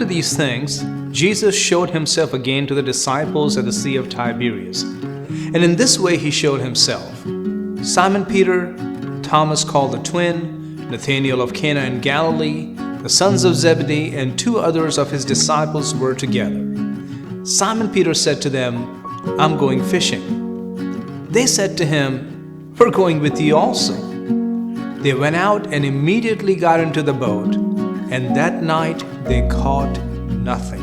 these things, Jesus showed himself again to the disciples at the Sea of Tiberias. And in this way he showed himself. Simon Peter, Thomas called the twin, Nathanael of Cana in Galilee, the sons of Zebedee, and 2 others of his disciples were together. Simon Peter said to them, "I'm going fishing." They said to him, "We're going with you also." They went out and immediately got into the boat, and that night they caught nothing.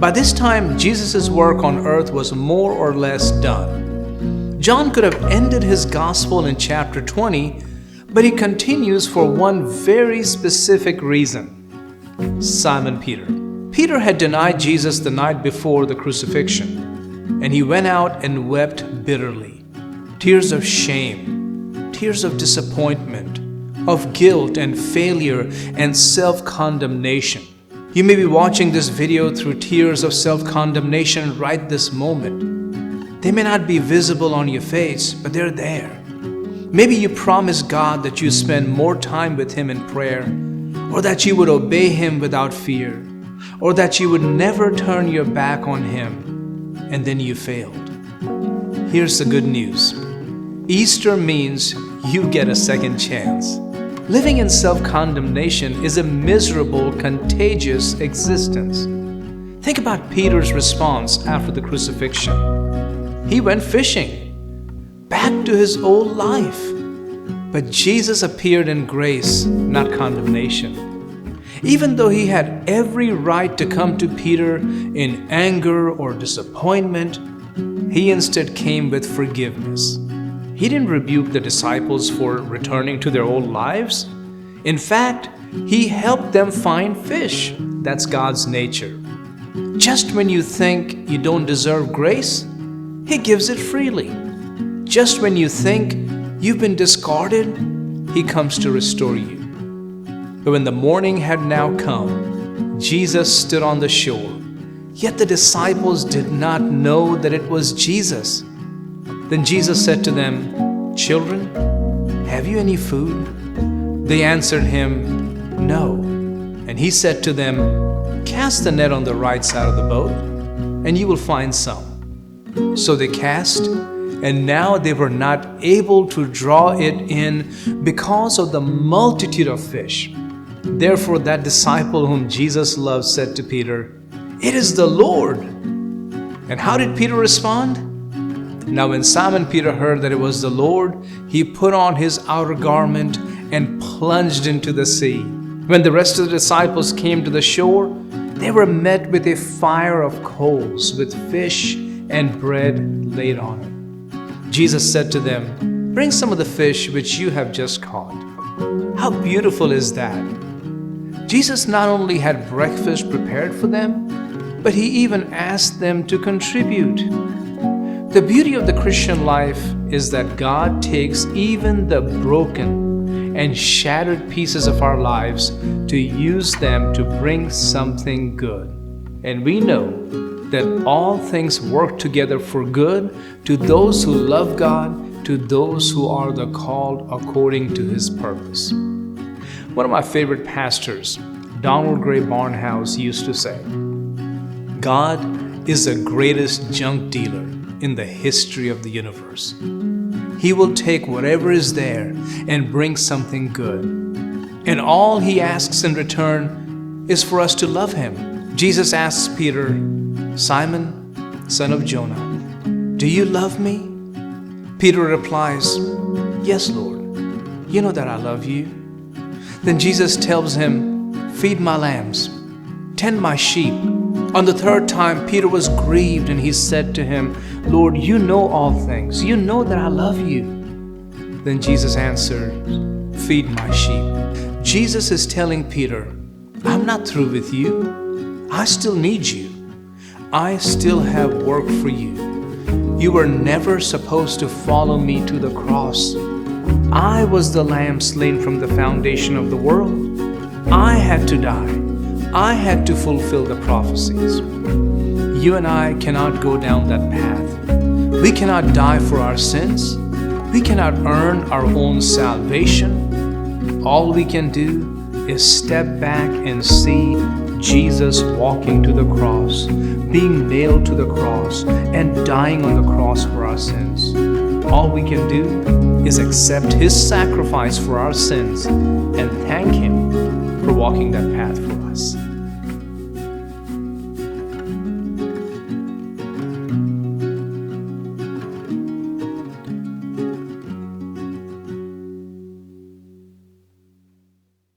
By this time, Jesus' work on earth was more or less done. John could have ended his gospel in chapter 20, but he continues for one very specific reason. Simon Peter. Peter had denied Jesus the night before the crucifixion, and he went out and wept bitterly. Tears of shame, tears of disappointment, of guilt and failure and self-condemnation. You may be watching this video through tears of self-condemnation right this moment. They may not be visible on your face, but they're there. Maybe you promised God that you spend more time with Him in prayer, or that you would obey Him without fear, or that you would never turn your back on Him, and then you failed. Here's the good news. Easter means you get a second chance. Living in self-condemnation is a miserable, contagious existence. Think about Peter's response after the crucifixion. He went fishing, back to his old life. But Jesus appeared in grace, not condemnation. Even though he had every right to come to Peter in anger or disappointment, he instead came with forgiveness. He didn't rebuke the disciples for returning to their old lives. In fact, he helped them find fish. That's God's nature. Just when you think you don't deserve grace, He gives it freely. Just when you think you've been discarded, He comes to restore you. But when the morning had now come, Jesus stood on the shore. Yet the disciples did not know that it was Jesus. Then Jesus said to them, "Children, have you any food?" They answered him, "No." And he said to them, "Cast the net on the right side of the boat, and you will find some." So they cast, and now they were not able to draw it in because of the multitude of fish. Therefore that disciple whom Jesus loved said to Peter, "It is the Lord." And how did Peter respond? Now when Simon Peter heard that it was the Lord, he put on his outer garment and plunged into the sea. When the rest of the disciples came to the shore, they were met with a fire of coals with fish and bread laid on it. Jesus said to them, "Bring some of the fish which you have just caught." How beautiful is that? Jesus not only had breakfast prepared for them, but He even asked them to contribute. The beauty of the Christian life is that God takes even the broken and shattered pieces of our lives to use them to bring something good. And we know that all things work together for good to those who love God, to those who are the called according to His purpose. One of my favorite pastors, Donald Gray Barnhouse, used to say, "God is the greatest junk dealer in the history of the universe. He will take whatever is there and bring something good. And all He asks in return is for us to love Him." Jesus asks Peter, "Simon, son of Jonah, do you love me?" Peter replies, "Yes, Lord. You know that I love you." Then Jesus tells him, "Feed my lambs, tend my sheep." On the third time, Peter was grieved and he said to Him, "Lord, you know all things. You know that I love you." Then Jesus answered, "Feed my sheep." Jesus is telling Peter, "I'm not through with you. I still need you. I still have work for you. You were never supposed to follow me to the cross. I was the lamb slain from the foundation of the world. I had to die. I had to fulfill the prophecies. You and I cannot go down that path. We cannot die for our sins. We cannot earn our own salvation. All we can do is step back and see Jesus walking to the cross, being nailed to the cross, and dying on the cross for our sins. All we can do is accept His sacrifice for our sins and thank Him for walking that path for us.